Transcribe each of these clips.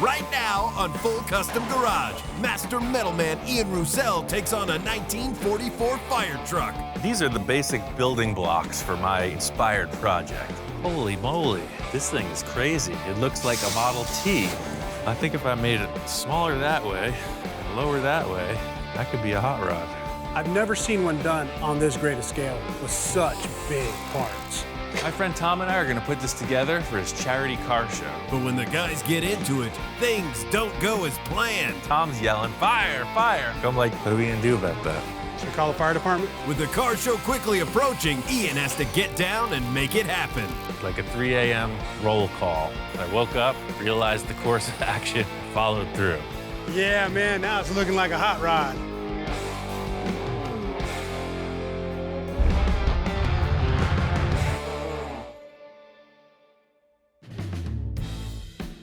Right now on Full Custom Garage, Master Metalman Ian Roussel takes on a 1944 fire truck. These are the basic building blocks for my inspired project. Holy moly, this thing is crazy. It looks like a Model T. I think if I made it smaller that way and lower that way, that could be a hot rod. I've never seen one done on this great a scale with such big parts. My friend Tom and I are gonna put this together for his charity car show. But when the guys get into it, things don't go as planned. Tom's yelling, fire, fire. I'm like, what are we gonna do about that? Should I call the fire department? With the car show quickly approaching, Ian has to get down and make it happen. Like a 3 a.m. roll call. I woke up, realized the course of action, followed through. Yeah, man, now it's looking like a hot rod.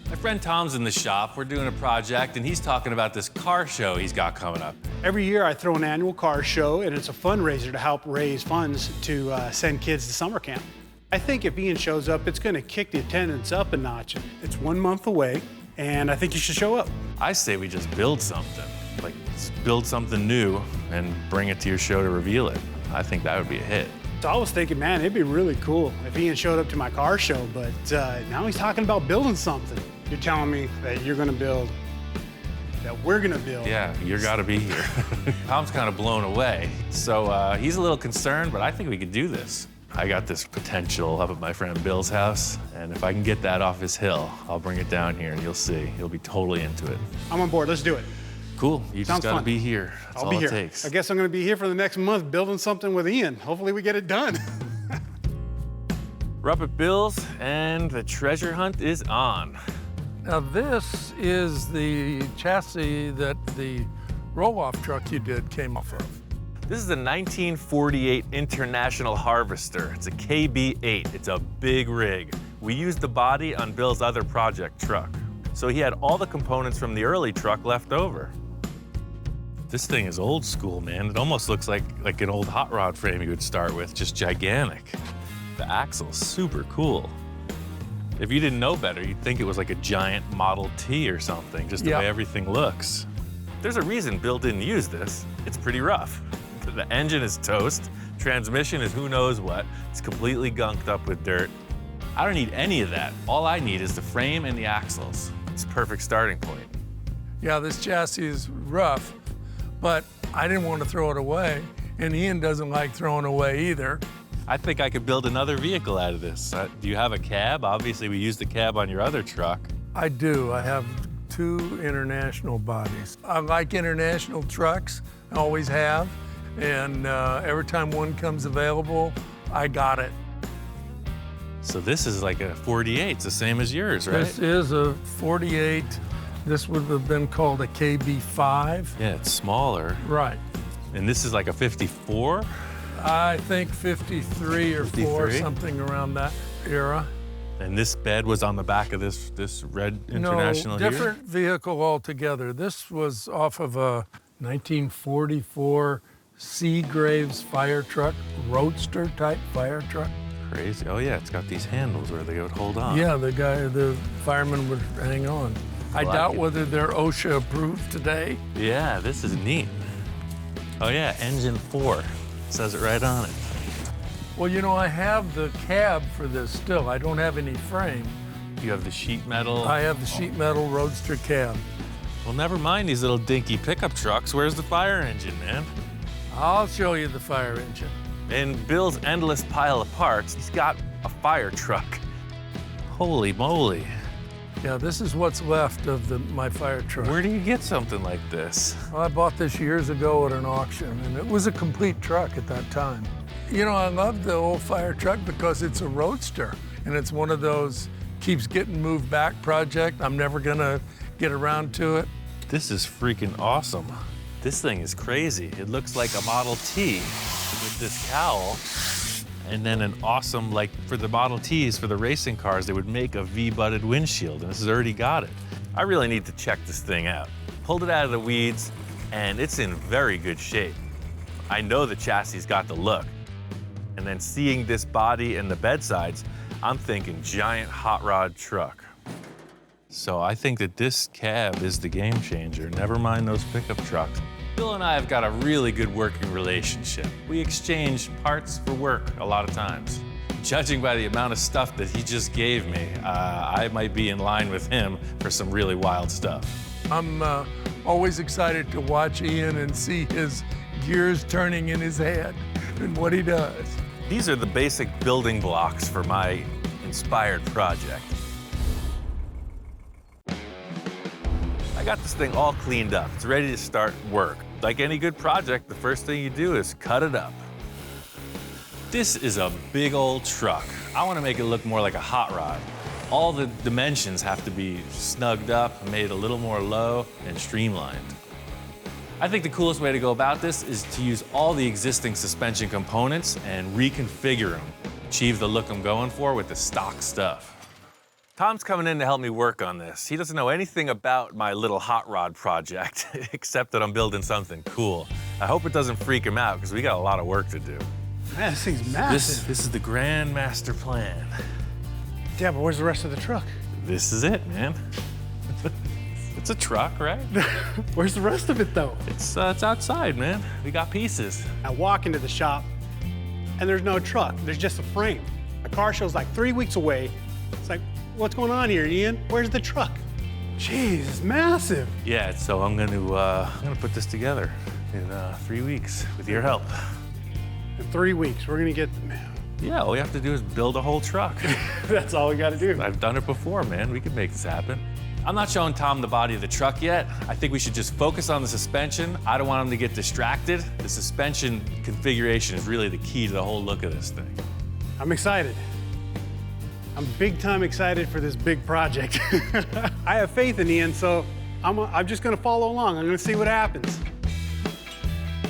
My friend Tom's in the shop. We're doing a project, and he's talking about this car show he's got coming up. Every year I throw an annual car show, and it's a fundraiser to help raise funds to send kids to summer camp. I think if Ian shows up, it's going to kick the attendance up a notch. It's 1 month away, and I think you should show up. I say we just build something. Like, build something new and bring it to your show to reveal it. I think that would be a hit. So I was thinking, man, it'd be really cool if Ian showed up to my car show, but now he's talking about building something. You're telling me that you're gonna build, that we're gonna build. Yeah, you gotta be here. Tom's kind of blown away. So he's a little concerned, but I think we could do this. I got this potential up at my friend Bill's house, and if I can get that off his hill, I'll bring it down here and you'll see. He'll be totally into it. I'm on board, let's do it. Cool, you Sounds just gotta fun. be here. That's I'll all be it here. takes. I guess I'm gonna be here for the next month building something with Ian. Hopefully we get it done. We're up at Bill's, and the treasure hunt is on. Now this is the chassis that the roll-off truck you did came off of. This is a 1948 International Harvester. It's a KB8. It's a big rig. We used the body on Bill's other project truck. So he had all the components from the early truck left over. This thing is old school, man. It almost looks like an old hot rod frame you would start with, just gigantic. The axle's super cool. If you didn't know better, you'd think it was like a giant Model T or something, just the way everything looks. There's a reason Bill didn't use this. It's pretty rough. The engine is toast, transmission is who knows what. It's completely gunked up with dirt. I don't need any of that. All I need is the frame and the axles. It's a perfect starting point. Yeah, this chassis is rough, but I didn't want to throw it away, and Ian doesn't like throwing away either. I think I could build another vehicle out of this. Do you have a cab? Obviously, we used the cab on your other truck. I do. I have 2 international bodies. I like international trucks, I always have, and every time one comes available, I got it. So this is like a 48. It's the same as yours, right? This is a 48. This would have been called a KB5. Yeah, it's smaller. Right. And this is like a 54? I think 53 or 4, 53? something around that era. And this bed was on the back of this red International No, here? different vehicle altogether. This was off of a 1944 Seagraves fire truck, roadster type fire truck. Crazy. Oh yeah, it's got these handles where they would hold on. Yeah, the fireman would hang on. I Well, doubt whether they're OSHA approved today. Yeah, this is neat. Oh yeah, engine 4. Says it right on it. Well, you know, I have the cab for this still. I don't have any frame. You have the sheet metal. I have the sheet metal roadster cab. Well, never mind these little dinky pickup trucks. Where's the fire engine, man? I'll show you the fire engine. In Bill's endless pile of parts, he's got a fire truck. Holy moly. Yeah, this is what's left of my fire truck. Where do you get something like this? Well, I bought this years ago at an auction, and it was a complete truck at that time. You know, I love the old fire truck because it's a roadster, and it's one of those keeps getting moved back project. I'm never gonna get around to it. This is freaking awesome. This thing is crazy. It looks like a Model T with this cowl. And then an awesome, like for the Model Ts, for the racing cars, they would make a V-butted windshield, and this has already got it. I really need to check this thing out. Pulled it out of the weeds, and it's in very good shape. I know the chassis got the look. And then seeing this body and the bedsides, I'm thinking giant hot rod truck. So I think that this cab is the game changer. Never mind those pickup trucks. Bill and I have got a really good working relationship. We exchange parts for work a lot of times. Judging by the amount of stuff that he just gave me, I might be in line with him for some really wild stuff. I'm always excited to watch Ian and see his gears turning in his head and what he does. These are the basic building blocks for my inspired project. I got this thing all cleaned up. It's ready to start work. Like any good project, the first thing you do is cut it up. This is a big old truck. I want to make it look more like a hot rod. All the dimensions have to be snugged up, made a little more low and streamlined. I think the coolest way to go about this is to use all the existing suspension components and reconfigure them, achieve the look I'm going for with the stock stuff. Tom's coming in to help me work on this. He doesn't know anything about my little hot rod project, except that I'm building something cool. I hope it doesn't freak him out, because we got a lot of work to do. Man, this thing's massive. This is the grand master plan. Yeah, but where's the rest of the truck? This is it, man. It's a truck, right? Where's the rest of it, though? It's outside, man. We got pieces. I walk into the shop, and there's no truck. There's just a frame. The car show's like 3 weeks away. It's like, what's going on here, Ian? Where's the truck? Jeez, it's massive. Yeah, so I'm gonna put this together in 3 weeks with your help. In 3 weeks, we're gonna get, man. Yeah, all we have to do is build a whole truck. That's all we gotta do. I've done it before, man. We could make this happen. I'm not showing Tom the body of the truck yet. I think we should just focus on the suspension. I don't want him to get distracted. The suspension configuration is really the key to the whole look of this thing. I'm excited. I'm big time excited for this big project. I have faith in Ian, so I'm just gonna follow along. I'm gonna see what happens.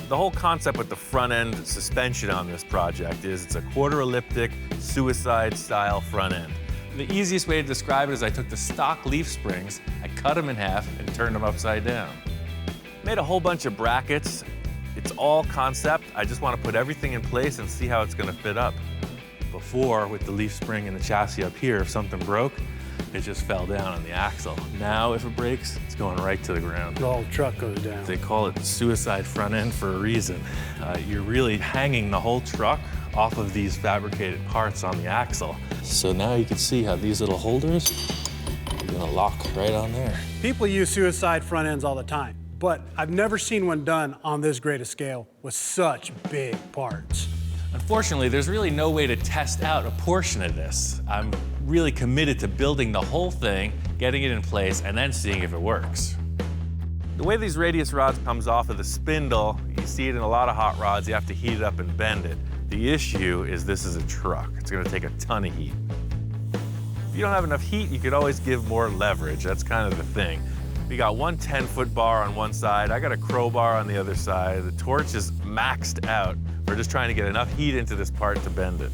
The whole concept with the front end suspension on this project is it's a quarter elliptic, suicide style front end. The easiest way to describe it is I took the stock leaf springs, I cut them in half and turned them upside down. Made a whole bunch of brackets. It's all concept. I just want to put everything in place and see how it's going to fit up. Before, with the leaf spring and the chassis up here, if something broke, it just fell down on the axle. Now, if it breaks, it's going right to the ground. The whole truck goes down. They call it suicide front end for a reason. You're really hanging the whole truck off of these fabricated parts on the axle. So now you can see how these little holders are gonna lock right on there. People use suicide front ends all the time, but I've never seen one done on this great a scale with such big parts. Unfortunately, there's really no way to test out a portion of this. I'm really committed to building the whole thing, getting it in place, and then seeing if it works. The way these radius rods comes off of the spindle, you see it in a lot of hot rods, you have to heat it up and bend it. The issue is this is a truck. It's gonna take a ton of heat. If you don't have enough heat, you could always give more leverage. That's kind of the thing. We got one 10-foot bar on one side. I got a crowbar on the other side. The torch is maxed out. We're just trying to get enough heat into this part to bend it.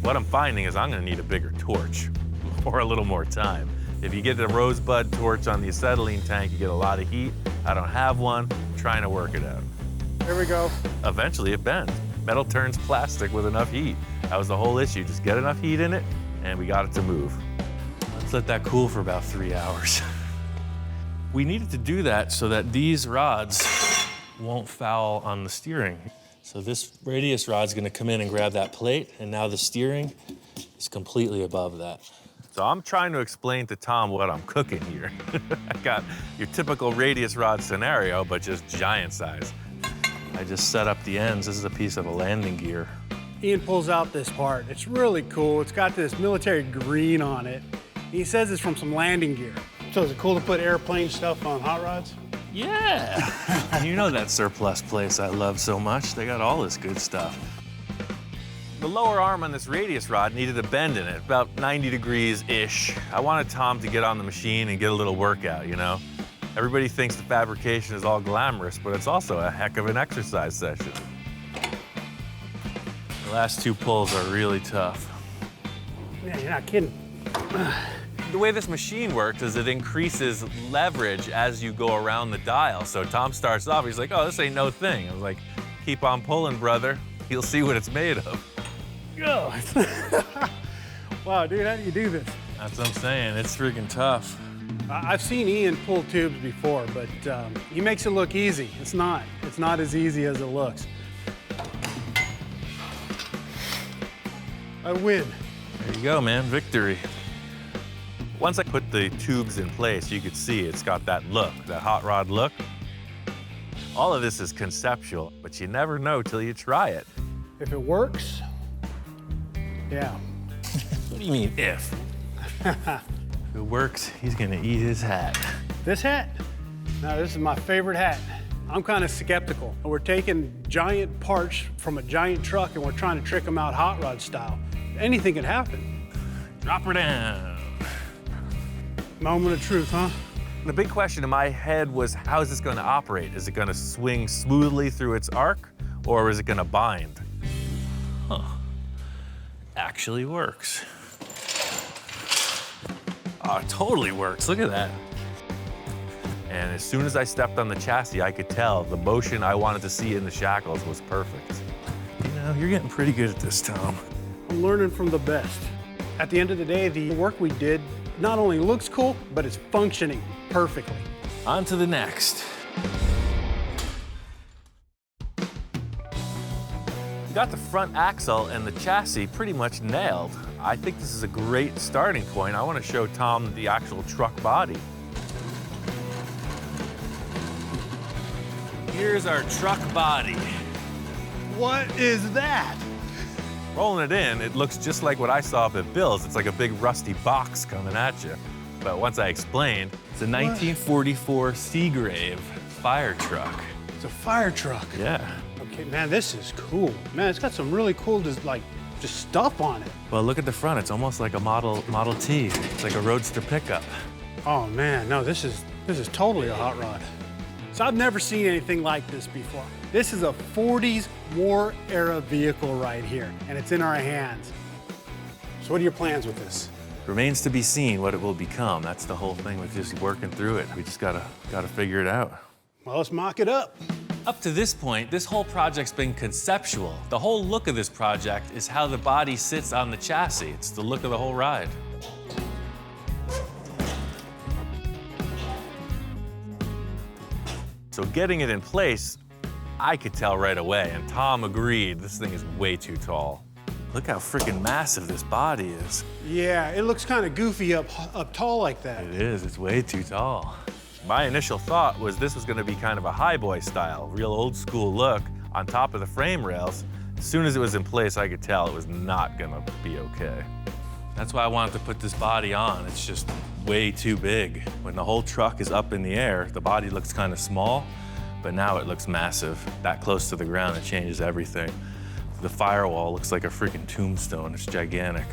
What I'm finding is I'm gonna need a bigger torch or a little more time. If you get the rosebud torch on the acetylene tank, you get a lot of heat. I don't have one. I'm trying to work it out. There we go. Eventually it bends. Metal turns plastic with enough heat. That was the whole issue. Just get enough heat in it, and we got it to move. Let's let that cool for about 3 hours. We needed to do that so that these rods won't foul on the steering. So this radius rod's gonna come in and grab that plate, and now the steering is completely above that. So I'm trying to explain to Tom what I'm cooking here. I got your typical radius rod scenario, but just giant size. I just set up the ends. This is a piece of a landing gear. Ian pulls out this part. It's really cool. It's got this military green on it. He says it's from some landing gear. So is it cool to put airplane stuff on hot rods? Yeah. You know that surplus place I love so much. They got all this good stuff. The lower arm on this radius rod needed a bend in it, about 90 degrees-ish. I wanted Tom to get on the machine and get a little workout, you know? Everybody thinks the fabrication is all glamorous, but it's also a heck of an exercise session. The last two pulls are really tough. Yeah, you're not kidding. The way this machine works is it increases leverage as you go around the dial. So Tom starts off, he's like, oh, this ain't no thing. I was like, keep on pulling, brother. You'll see what it's made of. Oh. Wow, dude, how do you do this? That's what I'm saying. It's freaking tough. I've seen Ian pull tubes before, but he makes it look easy. It's not. It's not as easy as it looks. I win. There you go, man. Victory. Once I put the tubes in place, you could see it's got that look, that hot rod look. All of this is conceptual, but you never know till you try it. If it works, yeah. What do you mean, if? If it works, he's gonna eat his hat. This hat? Now, this is my favorite hat. I'm kind of skeptical. We're taking giant parts from a giant truck and we're trying to trick them out hot rod style. Anything can happen. Drop her down. Moment of truth, huh? The big question in my head was, how is this gonna operate? Is it gonna swing smoothly through its arc, or is it gonna bind? Huh. Actually works. Oh, it totally works. Look at that. And as soon as I stepped on the chassis, I could tell the motion I wanted to see in the shackles was perfect. You know, you're getting pretty good at this, Tom. I'm learning from the best. At the end of the day, the work we did not only looks cool, but it's functioning perfectly. On to the next. We got the front axle and the chassis pretty much nailed. I think this is a great starting point. I want to show Tom the actual truck body. Here's our truck body. What is that? Rolling it in, it looks just like what I saw up at Bill's. It's like a big rusty box coming at you. But once I explained, it's a 1944 Seagrave fire truck. It's a fire truck. Yeah. Okay, man, this is cool. Man, it's got some really cool, just stuff on it. Well, look at the front. It's almost like a Model T. It's like a roadster pickup. Oh man, no, this is totally a hot rod. So I've never seen anything like this before. This is a 40s war era vehicle right here, and it's in our hands. So what are your plans with this? Remains to be seen what it will become. That's the whole thing with just working through it. We just gotta figure it out. Well, let's mock it up. Up to this point, this whole project's been conceptual. The whole look of this project is how the body sits on the chassis. It's the look of the whole ride. So getting it in place, I could tell right away, and Tom agreed, this thing is way too tall. Look how freaking massive this body is. Yeah, it looks kind of goofy up tall like that. It is, it's way too tall. My initial thought was this was gonna be kind of a highboy style, real old school look on top of the frame rails. As soon as it was in place, I could tell it was not gonna be okay. That's why I wanted to put this body on. It's just way too big. When the whole truck is up in the air, the body looks kind of small, but now it looks massive. That close to the ground, it changes everything. The firewall looks like a freaking tombstone. It's gigantic.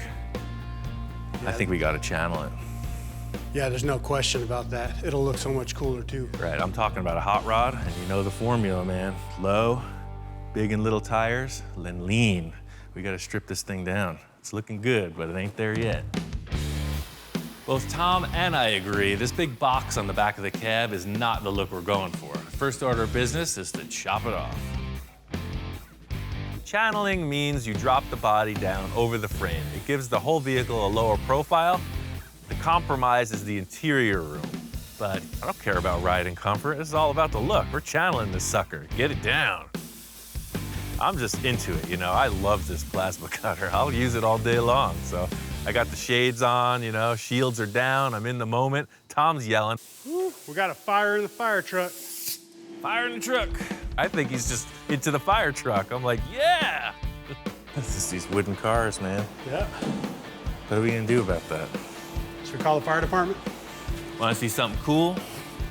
Yeah. I think we gotta channel it. Yeah, there's no question about that. It'll look so much cooler too. Right, I'm talking about a hot rod, and you know the formula, man. Low, big and little tires, then lean. We gotta strip this thing down. It's looking good, but it ain't there yet. Both Tom and I agree, this big box on the back of the cab is not the look we're going for. First order of business is to chop it off. Channeling means you drop the body down over the frame. It gives the whole vehicle a lower profile. The compromise is the interior room. But I don't care about riding comfort. This is all about the look. We're channeling this sucker. Get it down. I'm just into it, you know. I love this plasma cutter. I'll use it all day long. So I got the shades on, you know, shields are down. I'm in the moment. Tom's yelling. Woo, we got a fire in the fire truck. Fire in the truck. I think he's just into the fire truck. I'm like, yeah. It's just these wooden cars, man. Yeah. What are we gonna do about that? Should we call the fire department? Wanna see something cool?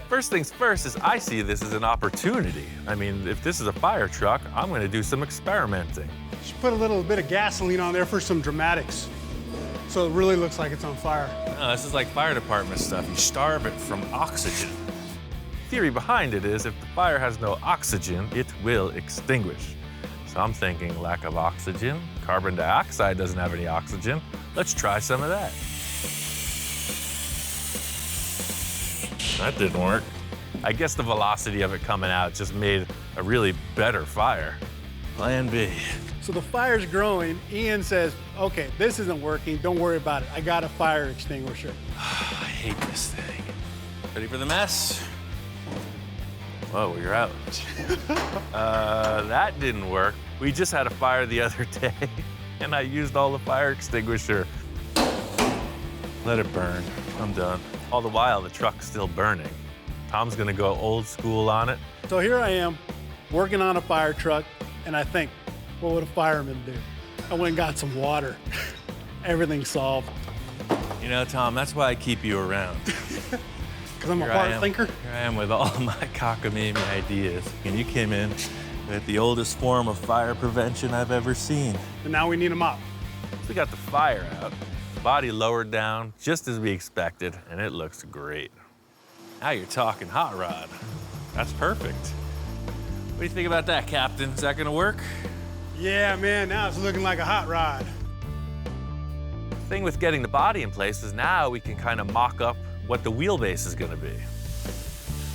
First things first is I see this as an opportunity. I mean, if this is a fire truck, I'm gonna do some experimenting. Should put a little bit of gasoline on there for some dramatics, so it really looks like it's on fire. No, this is like fire department stuff. You starve it from oxygen. Theory behind it is if the fire has no oxygen, it will extinguish. So I'm thinking lack of oxygen, carbon dioxide doesn't have any oxygen. Let's try some of that. That didn't work. I guess the velocity of it coming out just made a really better fire. Plan B. So the fire's growing. Ian says, okay, this isn't working. Don't worry about it. I got a fire extinguisher. I hate this thing. Ready for the mess? Whoa, you're out. That didn't work. We just had a fire the other day, and I used all the fire extinguisher. Let it burn. I'm done. All the while, the truck's still burning. Tom's gonna go old school on it. So here I am, working on a fire truck, and I think, what would a fireman do? I went and got some water. Everything's solved. You know, Tom, that's why I keep you around. Because I'm a hard thinker? Here I am with all my cockamamie ideas. And you came in with the oldest form of fire prevention I've ever seen. And now we need a mop. So we got the fire out, body lowered down, just as we expected, and it looks great. Now you're talking hot rod. That's perfect. What do you think about that, Captain? Is that gonna work? Yeah, man, now it's looking like a hot rod. The thing with getting the body in place is now we can kind of mock up what the wheelbase is gonna be.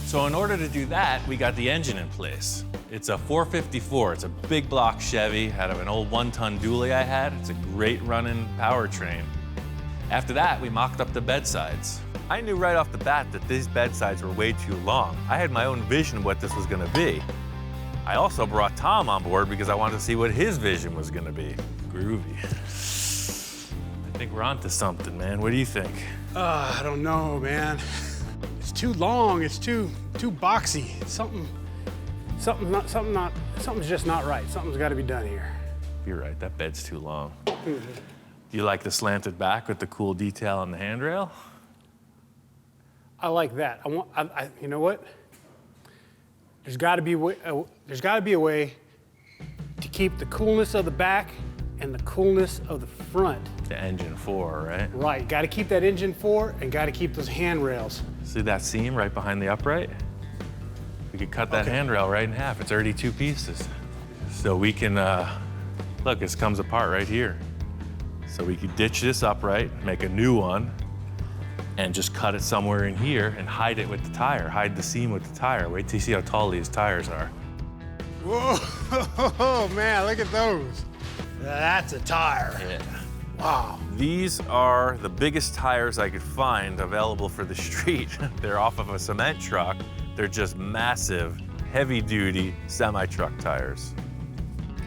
So in order to do that, we got the engine in place. It's a 454, it's a big block Chevy out of an old 1-ton dually I had. It's a great running powertrain. After that, we mocked up the bedsides. I knew right off the bat that these bedsides were way too long. I had my own vision of what this was gonna be. I also brought Tom on board because I wanted to see what his vision was gonna be. Groovy. I think we're onto something, man. What do you think? I don't know, man. It's too long, it's too boxy. Something's just not right. Something's gotta be done here. You're right, that bed's too long. Do you like the slanted back with the cool detail on the handrail? I like that. You know what? There's got to be a way to keep the coolness of the back and the coolness of the front. The engine 4, right? Right. Got to keep that engine 4 and got to keep those handrails. See that seam right behind the upright? We could cut that handrail right in half. It's already 2 pieces. So we can, look, this comes apart right here. So we could ditch this upright, make a new one, and just cut it somewhere in here and hide it with the tire, hide the seam with the tire. Wait till you see how tall these tires are. Whoa, man, look at those. That's a tire. Yeah. Wow. These are the biggest tires I could find available for the street. They're off of a cement truck. They're just massive, heavy-duty semi-truck tires.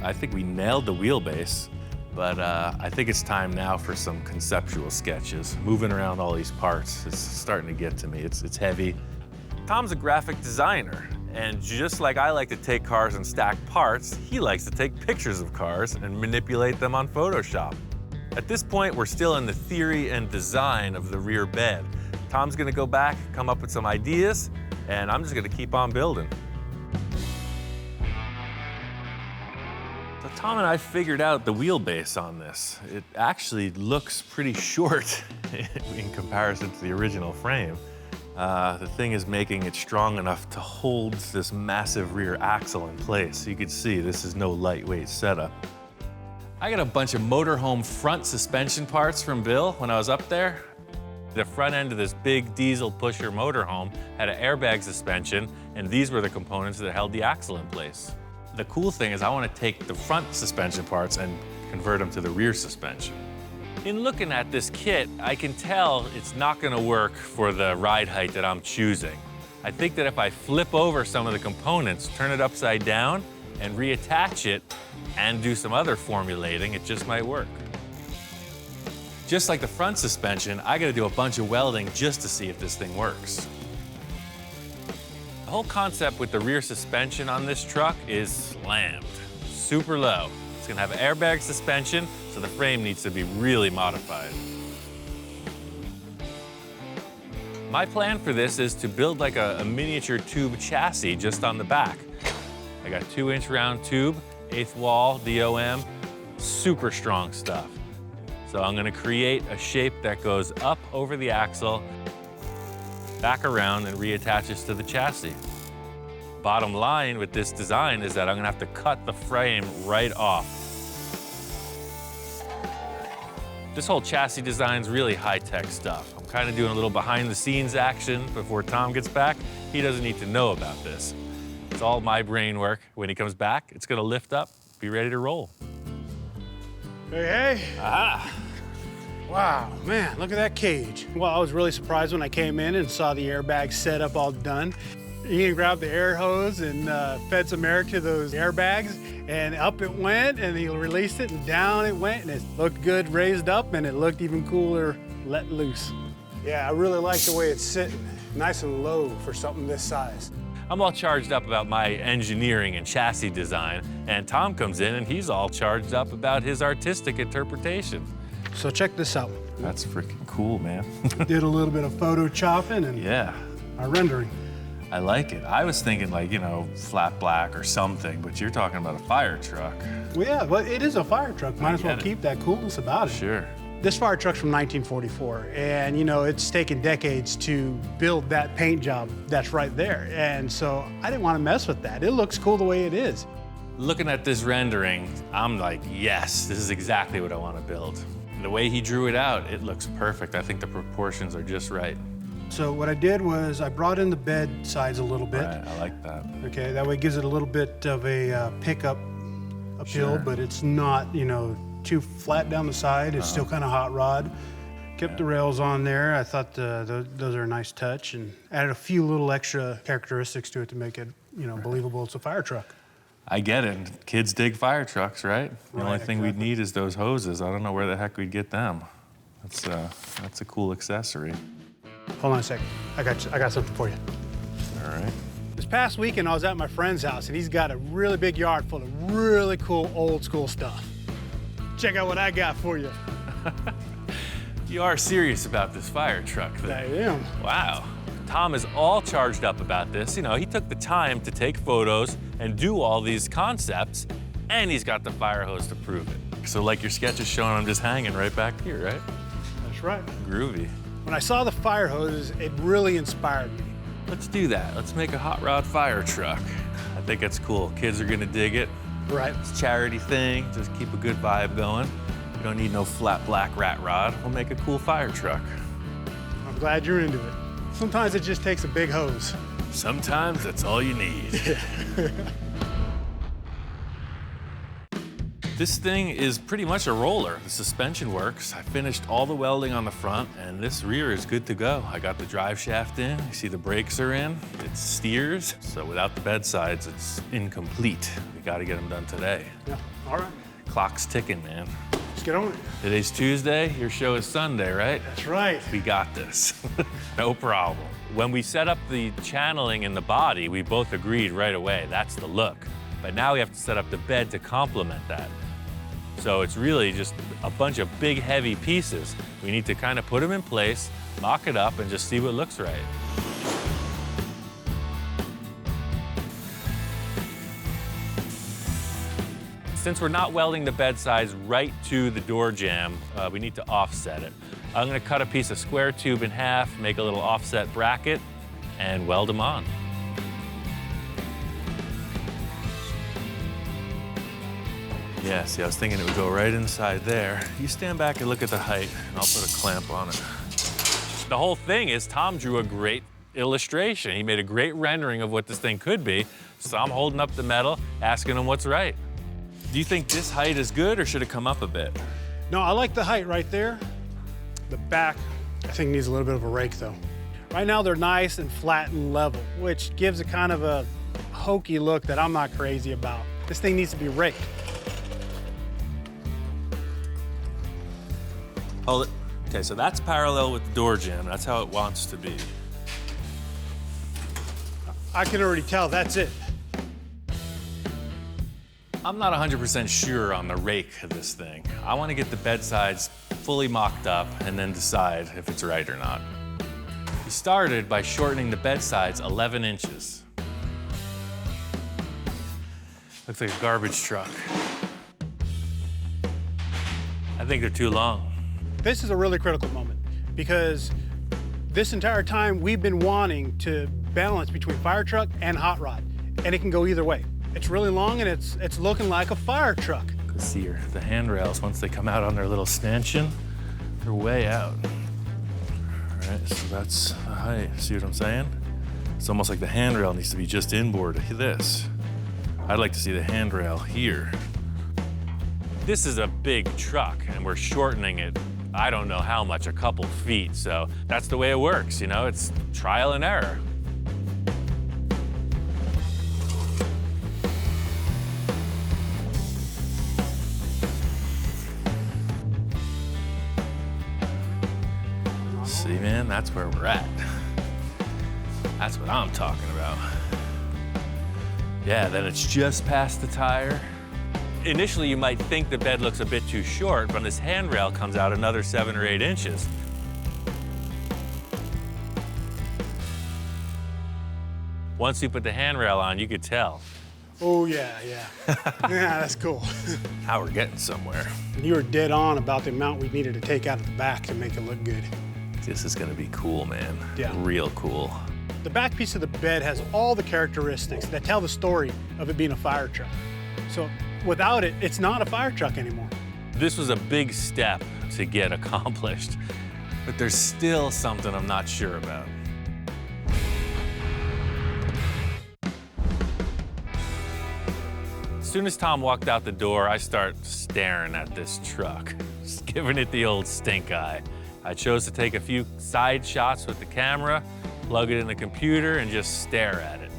I think we nailed the wheelbase. But I think it's time now for some conceptual sketches. Moving around all these parts is starting to get to me. It's heavy. Tom's a graphic designer, and just like I like to take cars and stack parts, he likes to take pictures of cars and manipulate them on Photoshop. At this point, we're still in the theory and design of the rear bed. Tom's gonna go back, come up with some ideas, and I'm just gonna keep on building. Tom and I figured out the wheelbase on this. It actually looks pretty short in comparison to the original frame. The thing is making it strong enough to hold this massive rear axle in place. You can see this is no lightweight setup. I got a bunch of motorhome front suspension parts from Bill when I was up there. The front end of this big diesel pusher motorhome had an airbag suspension, and these were the components that held the axle in place. The cool thing is I want to take the front suspension parts and convert them to the rear suspension. In looking at this kit, I can tell it's not going to work for the ride height that I'm choosing. I think that if I flip over some of the components, turn it upside down, and reattach it, and do some other formulating, it just might work. Just like the front suspension, I got to do a bunch of welding just to see if this thing works. The whole concept with the rear suspension on this truck is slammed, super low. It's gonna have airbag suspension, so the frame needs to be really modified. My plan for this is to build like a miniature tube chassis just on the back. I got 2-inch round tube, 1/8 wall, DOM, super strong stuff. So I'm gonna create a shape that goes up over the axle, back around, and reattaches to the chassis. Bottom line with this design is that I'm gonna have to cut the frame right off. This whole chassis design is really high-tech stuff. I'm kind of doing a little behind-the-scenes action before Tom gets back. He doesn't need to know about this. It's all my brain work. When he comes back, it's gonna lift up, be ready to roll. Hey. Ah. Wow, man, look at that cage. Well, I was really surprised when I came in and saw the airbag setup all done. Ian grabbed the air hose and fed some air to those airbags, and up it went, and he released it, and down it went, and it looked good raised up, and it looked even cooler let loose. Yeah, I really like the way it's sitting, nice and low for something this size. I'm all charged up about my engineering and chassis design, and Tom comes in and he's all charged up about his artistic interpretation. So check this out. That's freaking cool, man. Did a little bit of photo chopping and Yeah, our rendering. I like it. I was thinking like, you know, flat black or something, but you're talking about a fire truck. Well, yeah, well, it is a fire truck. Might as well get it. keep that coolness about it. Sure. This fire truck's from 1944, and you know, it's taken decades to build that paint job that's right there. And so I didn't want to mess with that. It looks cool the way it is. Looking at this rendering, I'm like, yes, this is exactly what I want to build. The way he drew it out, it looks perfect. I think the proportions are just right. So what I did was I brought in the bed sides a little bit. Right, I like that. Okay, that way it gives it a little bit of a pickup appeal, Sure. but it's not, you know, too flat down the side. It's still kind of hot rod. Kept the rails on there. I thought those are a nice touch, and added a few little extra characteristics to it to make it, you know, believable it's a fire truck. I get it. Kids dig fire trucks, right? The only Right, thing we'd exactly. need is those hoses. I don't know where the heck we'd get them. That's a cool accessory. Hold on a second. I got something for you. All right. This past weekend, I was at my friend's house, and he's got a really big yard full of really cool old school stuff. Check out what I got for you. You are serious about this fire truck thing. I am. Wow. Tom is all charged up about this. You know, he took the time to take photos and do all these concepts, and he's got the fire hose to prove it. So like your sketch is showing, I'm just hanging right back here, right? That's right. Groovy. When I saw the fire hoses, it really inspired me. Let's do that. Let's make a hot rod fire truck. I think it's cool. Kids are gonna dig it. Right. It's a charity thing. Just keep a good vibe going. You don't need no flat black rat rod. We'll make a cool fire truck. I'm glad you're into it. Sometimes it just takes a big hose. Sometimes that's all you need. This thing is pretty much a roller. The suspension works. I finished all the welding on the front, and this rear is good to go. I got the drive shaft in. You see the brakes are in. It steers. So without the bed sides, it's incomplete. We got to get them done today. Yeah, all right. Clock's ticking, man. Let's get on it. Today's Tuesday. Your show is Sunday, right? That's right. We got this. No problem. When we set up the channeling in the body, we both agreed right away, that's the look. But now we have to set up the bed to complement that. So it's really just a bunch of big, heavy pieces. We need to kind of put them in place, mock it up, and just see what looks right. Since we're not welding the bed sides right to the door jamb, we need to offset it. I'm gonna cut a piece of square tube in half, make a little offset bracket, and weld them on. Yeah, see, I was thinking it would go right inside there. You stand back and look at the height, and I'll put a clamp on it. The whole thing is Tom drew a great illustration. He made a great rendering of what this thing could be, so I'm holding up the metal, asking him what's right. Do you think this height is good, or should it come up a bit? No, I like the height right there. The back, I think, needs a little bit of a rake, though. Right now, they're nice and flat and level, which gives it kind of a hokey look that I'm not crazy about. This thing needs to be raked. Hold it. Okay, so that's parallel with the door jamb. That's how it wants to be. I can already tell that's it. I'm not 100% sure on the rake of this thing. I want to get the bed sides fully mocked up and then decide if it's right or not. We started by shortening the bed sides 11 inches. Looks like a garbage truck. I think they're too long. This is a really critical moment because this entire time we've been wanting to balance between fire truck and hot rod, and it can go either way. It's really long and it's looking like a fire truck. You can see here, the handrails, once they come out on their little stanchion, they're way out. All right, so that's the height. See what I'm saying? It's almost like the handrail needs to be just inboard of this. I'd like to see the handrail here. This is a big truck, and we're shortening it, I don't know how much, a couple feet. So that's the way it works, you know? It's trial and error. See, man, that's where we're at. That's what I'm talking about. Yeah, then it's just past the tire. Initially, you might think the bed looks a bit too short, but this handrail comes out another 7 or 8 inches. Once we put the handrail on, you could tell. Oh, yeah. Yeah, that's cool. Now we're getting somewhere. And you were dead on about the amount we needed to take out of the back to make it look good. This is gonna be cool, man. Yeah. Real cool. The back piece of the bed has all the characteristics that tell the story of it being a fire truck. So without it, it's not a fire truck anymore. This was a big step to get accomplished, but there's still something I'm not sure about. As soon as Tom walked out the door, I start staring at this truck, just giving it the old stink eye. I chose to take a few side shots with the camera, plug it in the computer, and just stare at it.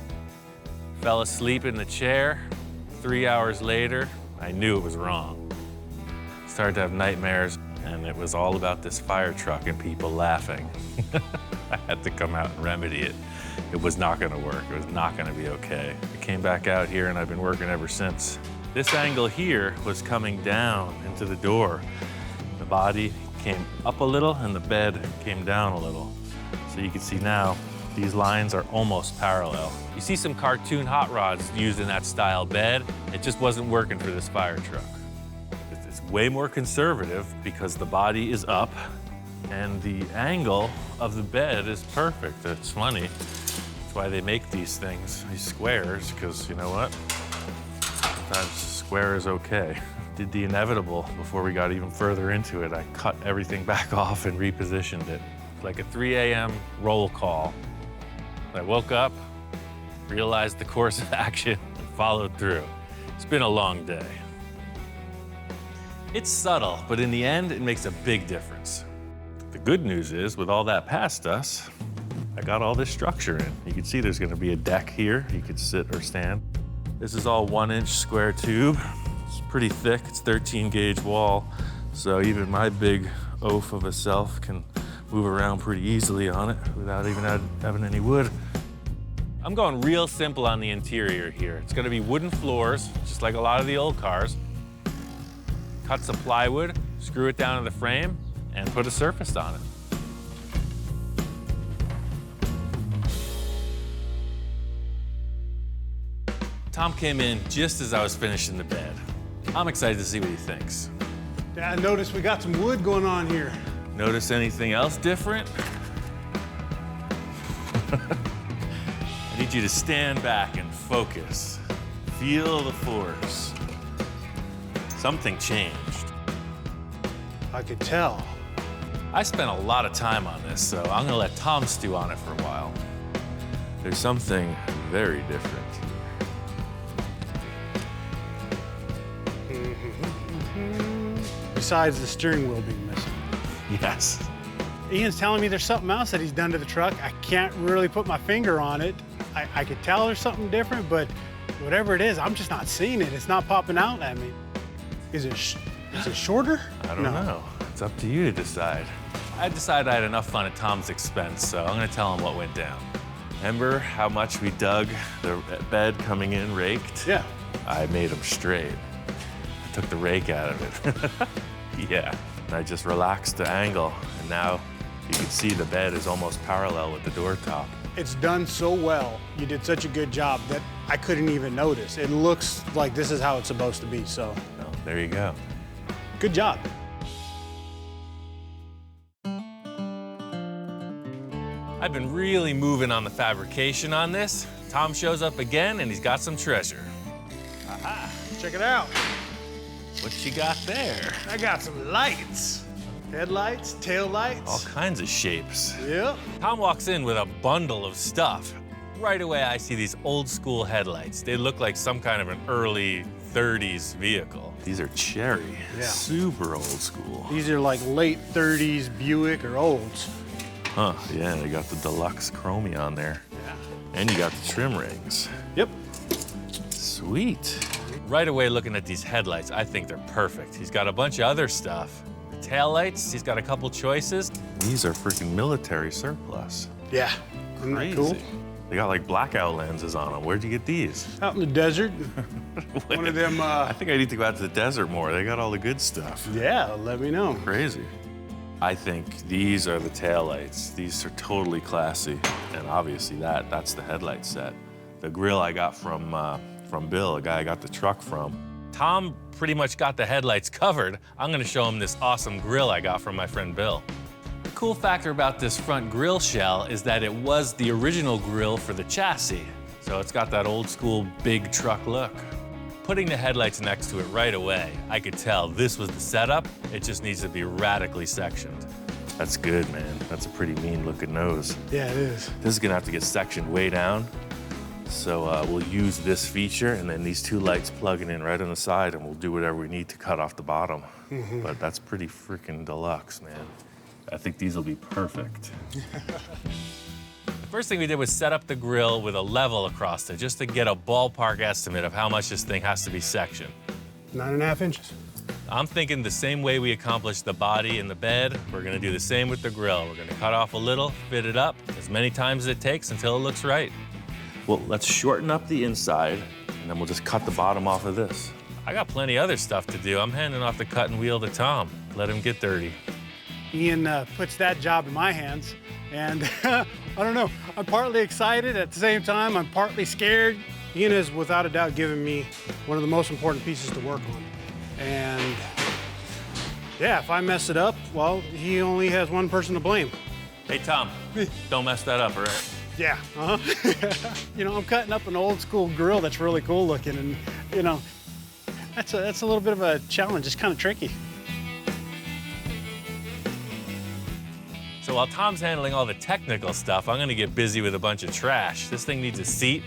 Fell asleep in the chair. 3 hours later, I knew it was wrong. Started to have nightmares, and it was all about this fire truck and people laughing. I had to come out and remedy it. It was not gonna work. It was not gonna be okay. I came back out here, and I've been working ever since. This angle here was coming down into the door. The body came up a little, and the bed came down a little. So you can see now, these lines are almost parallel. You see some cartoon hot rods used in that style bed. It just wasn't working for this fire truck. It's way more conservative because the body is up and the angle of the bed is perfect. It's funny. That's why they make these things, these squares, because you know what? Sometimes square is okay. Did the inevitable before we got even further into it. I cut everything back off and repositioned it. Like a 3 a.m. roll call. I woke up, realized the course of action, and followed through. It's been a long day. It's subtle, but in the end, it makes a big difference. The good news is, with all that past us, I got all this structure in. You can see there's gonna be a deck here. You could sit or stand. This is all 1-inch square tube. It's pretty thick, it's 13 gauge wall. So even my big oaf of a self can move around pretty easily on it without even having any wood. I'm going real simple on the interior here. It's gonna be wooden floors, just like a lot of the old cars. Cut some plywood, screw it down to the frame, and put a surface on it. Tom came in just as I was finishing the bed. I'm excited to see what he thinks. Yeah, I noticed we got some wood going on here. Notice anything else different? I need you to stand back and focus. Feel the force. Something changed. I could tell. I spent a lot of time on this, so I'm gonna let Tom stew on it for a while. There's something very different. Besides the steering wheel being missing. Yes. Ian's telling me there's something else that he's done to the truck. I can't really put my finger on it. I could tell there's something different, but whatever it is, I'm just not seeing it. It's not popping out at me. Is it shorter? I don't know. It's up to you to decide. I decided I had enough fun at Tom's expense, so I'm gonna tell him what went down. Remember how much we dug the bed coming in raked? Yeah. I made him straight. I took the rake out of it. Yeah, and I just relaxed the angle, and now you can see the bed is almost parallel with the door top. It's done so well. You did such a good job that I couldn't even notice. It looks like this is how it's supposed to be, so. Well, there you go. Good job. I've been really moving on the fabrication on this. Tom shows up again, and he's got some treasure. Aha, check it out. What you got there? I got some lights. Headlights, tail lights. All kinds of shapes. Yep. Tom walks in with a bundle of stuff. Right away, I see these old school headlights. They look like some kind of an early 30s vehicle. These are cherry, Yeah. super old school. These are like late 30s Buick or Olds. Huh, yeah, they got the deluxe chromie on there. Yeah. And you got the trim rings. Yep. Sweet. Right away, looking at these headlights, I think they're perfect. He's got a bunch of other stuff. The taillights, he's got a couple choices. These are freaking military surplus. Yeah. Isn't that Crazy. cool? They got like blackout lenses on them. Where'd you get these? Out in the desert. One of them, I think I need to go out to the desert more. They got all the good stuff. yeah, let me know. Crazy. I think these are the taillights. These are totally classy. And obviously that's the headlight set. The grill I got from Bill, a guy I got the truck from. Tom pretty much got the headlights covered. I'm gonna show him this awesome grill I got from my friend Bill. The cool factor about this front grill shell is that it was the original grill for the chassis. So it's got that old school big truck look. Putting the headlights next to it right away, I could tell this was the setup. It just needs to be radically sectioned. That's good, man. That's a pretty mean looking nose. Yeah, it is. This is gonna have to get sectioned way down. So we'll use this feature and then these two lights plugging in right on the side and we'll do whatever we need to cut off the bottom. But that's pretty freaking deluxe, man. I think these will be perfect. The first thing we did was set up the grill with a level across it just to get a ballpark estimate of how much this thing has to be sectioned. 9.5 inches. I'm thinking the same way we accomplished the body and the bed, we're gonna do the same with the grill. We're gonna cut off a little, fit it up as many times as it takes until it looks right. Well, let's shorten up the inside and then we'll just cut the bottom off of this. I got plenty other stuff to do. I'm handing off the cutting wheel to Tom. Let him get dirty. Ian puts that job in my hands, and I don't know, I'm partly excited, at the same time, I'm partly scared. Ian has without a doubt given me one of the most important pieces to work on. And yeah, if I mess it up, well, he only has one person to blame. Hey, Tom, don't mess that up, all right? Yeah, You know, I'm cutting up an old school grill that's really cool looking, and you know, that's a little bit of a challenge. It's kind of tricky. So while Tom's handling all the technical stuff, I'm gonna get busy with a bunch of trash. This thing needs a seat.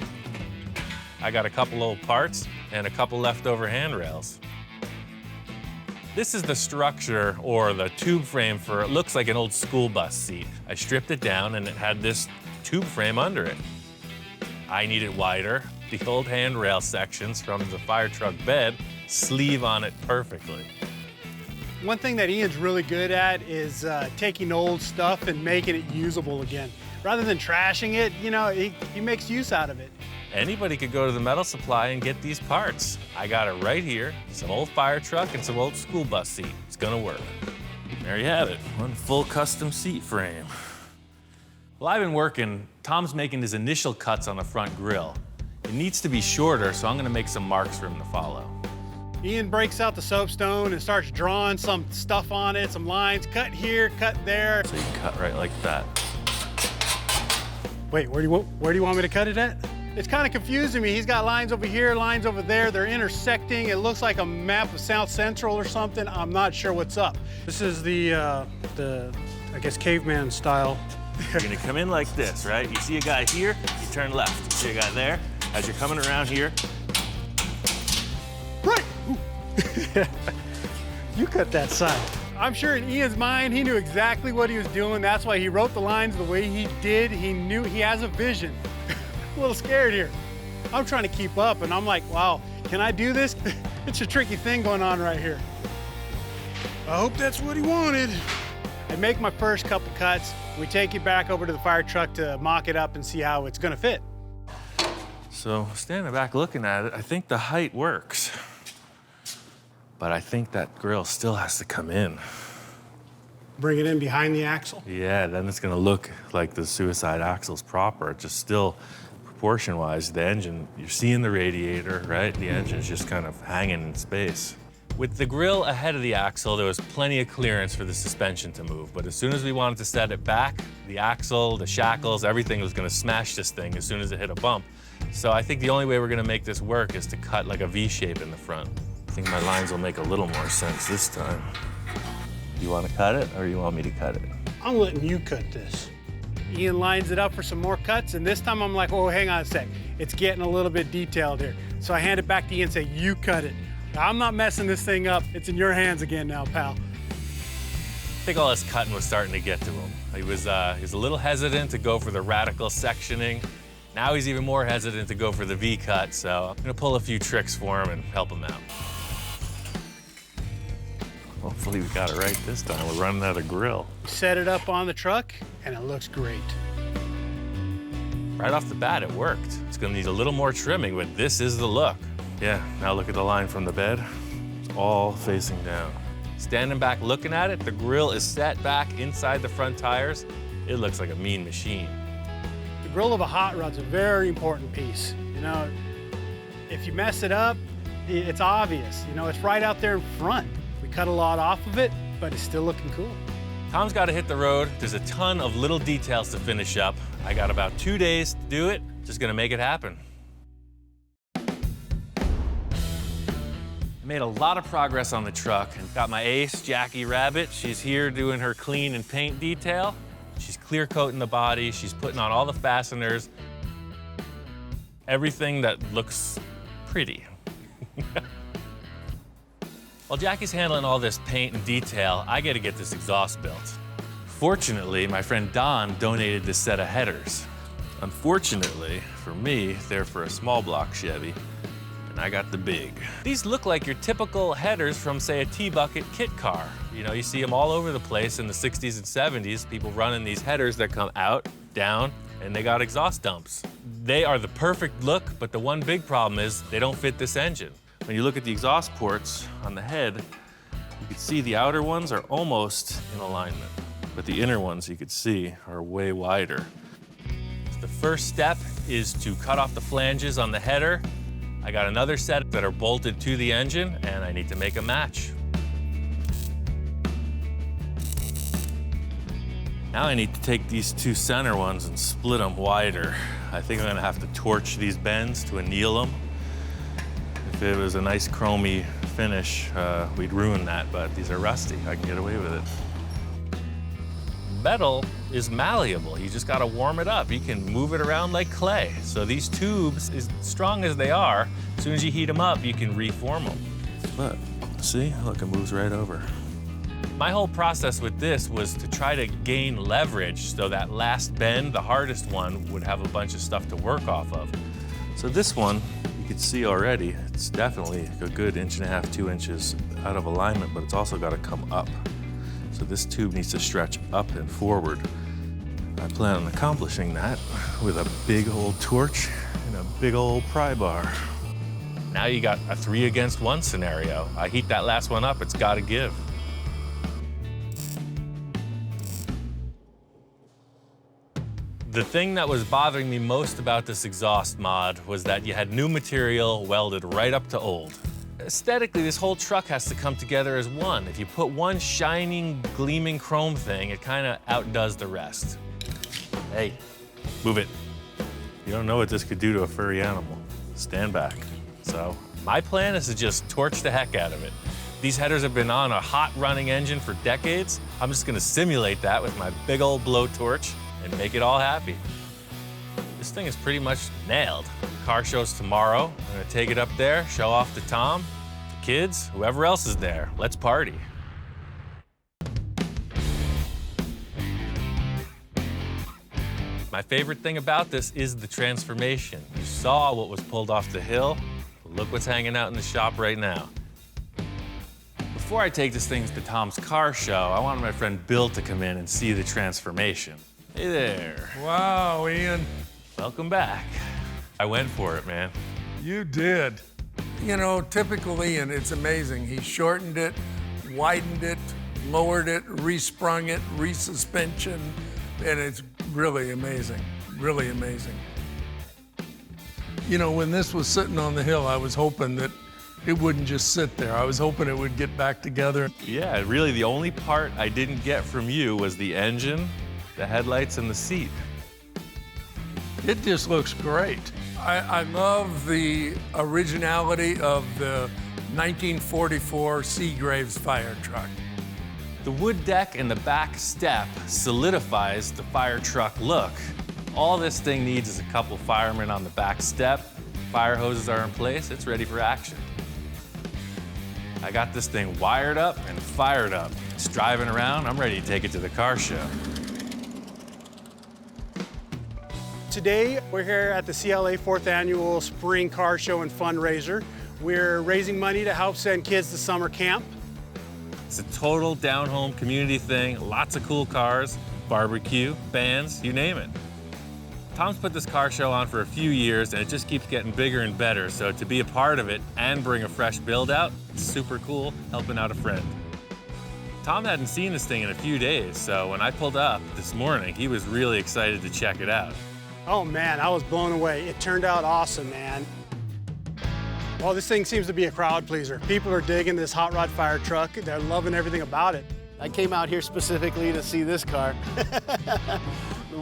I got a couple old parts and a couple leftover handrails. This is the structure or the tube frame for, it looks like an old school bus seat. I stripped it down and it had this tube frame under it. I need it wider. The old handrail sections from the fire truck bed sleeve on it perfectly. One thing that Ian's really good at is taking old stuff and making it usable again. Rather than trashing it, you know, he makes use out of it. Anybody could go to the metal supply and get these parts. I got it right here, some old fire truck and some old school bus seat. It's gonna work. There you have it, one full custom seat frame. While I've been working, Tom's making his initial cuts on the front grille. It needs to be shorter, so I'm gonna make some marks for him to follow. Ian breaks out the soapstone and starts drawing some stuff on it, some lines, cut here, cut there. So you can cut right like that. Wait, where do you want me to cut it at? It's kind of confusing me. He's got lines over here, lines over there. They're intersecting. It looks like a map of South Central or something. I'm not sure what's up. This is the I guess, caveman style. You're gonna come in like this, right? You see a guy here, you turn left. You see a guy there. As you're coming around here, Right. You cut that side. I'm sure in Ian's mind, he knew exactly what he was doing. That's why he wrote the lines the way he did. He knew he has a vision. A little scared here. I'm trying to keep up, and I'm like, wow, can I do this? It's a tricky thing going on right here. I hope that's what he wanted. I make my first couple cuts. We take it back over to the fire truck to mock it up and see how it's gonna fit. so standing back looking at it, I think the height works. But I think that grill still has to come in. Bring it in behind the axle. Yeah, then it's gonna look like the suicide axle's proper. It just still, proportion-wise, the engine, you're seeing the radiator, right? The engine's just kind of hanging in space. With the grill ahead of the axle, there was plenty of clearance for the suspension to move. But as soon as we wanted to set it back, the axle, the shackles, everything was gonna smash this thing as soon as it hit a bump. So I think the only way we're gonna make this work is to cut like a V shape in the front. I think my lines will make a little more sense this time. You want to cut it, or you want me to cut it? I'm letting you cut this. Ian lines it up for some more cuts, and this time I'm like, oh, hang on a sec. It's getting a little bit detailed here. So I hand it back to Ian and say, you cut it. I'm not messing this thing up. It's in your hands again now, pal. I think all this cutting was starting to get to him. He was a little hesitant to go for the radical sectioning. Now he's even more hesitant to go for the V-cut, so I'm gonna pull a few tricks for him and help him out. Hopefully we got it right this time. We're running out of grill. Set it up on the truck, and it looks great. Right off the bat, it worked. It's gonna need a little more trimming, but this is the look. Yeah, now look at the line from the bed. It's all facing down. Standing back looking at it, the grill is set back inside the front tires. It looks like a mean machine. The grill of a hot rod's a very important piece. You know, if you mess it up, it's obvious. You know, it's right out there in front. We cut a lot off of it, but it's still looking cool. Tom's got to hit the road. There's a ton of little details to finish up. I got about 2 days to do it. Just gonna make it happen. I made a lot of progress on the truck and got my ace, Jackie Rabbit. She's here doing her clean and paint detail. She's clear coating the body. She's putting on all the fasteners. Everything that looks pretty. While Jackie's handling all this paint and detail, I got to get this exhaust built. Fortunately, my friend Don donated this set of headers. Unfortunately, for me, they're for a small block Chevy, and I got the big. These look like your typical headers from, say, a T-bucket kit car. You know, you see them all over the place in the 60s and 70s, people running these headers that come out, down, and they got exhaust dumps. They are the perfect look, but the one big problem is they don't fit this engine. When you look at the exhaust ports on the head, you can see the outer ones are almost in alignment, but the inner ones you could see are way wider. So the first step is to cut off the flanges on the header. I got another set that are bolted to the engine, and I need to make a match. Now I need to take these two center ones and split them wider. I think I'm gonna have to torch these bends to anneal them. If it was a nice chromy finish, we'd ruin that, but these are rusty. I can get away with it. Metal is malleable. You just gotta warm it up. You can move it around like clay. So these tubes, as strong as they are, as soon as you heat them up, you can reform them. But see, look, it moves right over. My whole process with this was to try to gain leverage so that last bend, the hardest one, would have a bunch of stuff to work off of. So this one, you can see already, it's definitely a good 1.5 to 2 inches out of alignment, but it's also gotta come up. So this tube needs to stretch up and forward. I plan on accomplishing that with a big old torch and a big old pry bar. Now you got a 3 against 1 scenario. I heat that last one up, it's gotta give. The thing that was bothering me most about this exhaust mod was that you had new material welded right up to old. Aesthetically, this whole truck has to come together as one. If you put one shining, gleaming chrome thing, it kind of outdoes the rest. Hey, move it. You don't know what this could do to a furry animal. Stand back. So my plan is to just torch the heck out of it. These headers have been on a hot running engine for decades. I'm just gonna simulate that with my big old blowtorch and make it all happy. This thing is pretty much nailed. Car show's tomorrow. I'm gonna take it up there, show off to Tom, to kids, whoever else is there. Let's party. My favorite thing about this is the transformation. You saw what was pulled off the hill. Look what's hanging out in the shop right now. Before I take this thing to Tom's car show, I wanted my friend Bill to come in and see the transformation. Hey there. Wow, Ian. Welcome back. I went for it, man. You did. You know, typical Ian, it's amazing. He shortened it, widened it, lowered it, resprung it, resuspension, and it's really amazing, really amazing. You know, when this was sitting on the hill, I was hoping that it wouldn't just sit there. I was hoping it would get back together. Yeah, really the only part I didn't get from you was the engine, the headlights, and the seat. It just looks great. I love the originality of the 1944 Seagraves fire truck. The wood deck and the back step solidifies the fire truck look. All this thing needs is a couple firemen on the back step, Fire hoses are in place, it's ready for action. I got this thing wired up and fired up. It's driving around, I'm ready to take it to the car show. Today, we're here at the CLA 4th Annual Spring Car Show and Fundraiser. We're raising money to help send kids to summer camp. It's a total down-home community thing, lots of cool cars, barbecue, bands, you name it. Tom's put this car show on for a few years and it just keeps getting bigger and better, so to be a part of it and bring a fresh build out, it's super cool, helping out a friend. Tom hadn't seen this thing in a few days, so when I pulled up this morning, he was really excited to check it out. Oh man, I was blown away. It turned out awesome, man. Well, this thing seems to be a crowd pleaser. People are digging this hot rod fire truck. They're loving everything about it. I came out here specifically to see this car.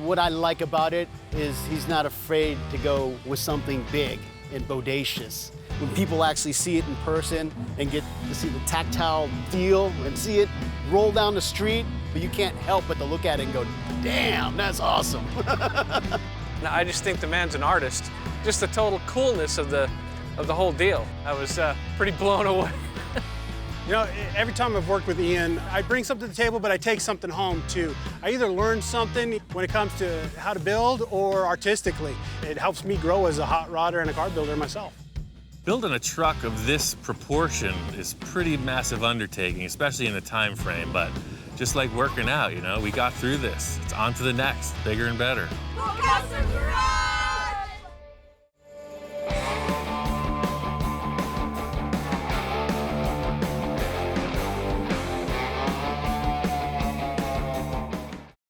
What I like about it is he's not afraid to go with something big and bodacious. When people actually see it in person and get to see the tactile feel and see it roll down the street, but you can't help but to look at it and go, damn, that's awesome. I just think the man's an artist. Just the total coolness of the whole deal. I was pretty blown away. You know, every time I've worked with Ian, I bring something to the table, but I take something home too. I either learn something when it comes to how to build or artistically. It helps me grow as a hot rodder and a car builder myself. Building a truck of this proportion is a pretty massive undertaking, especially in the time frame, but just like working out, you know, we got through this. It's on to the next, bigger and better. Full Custom Garage!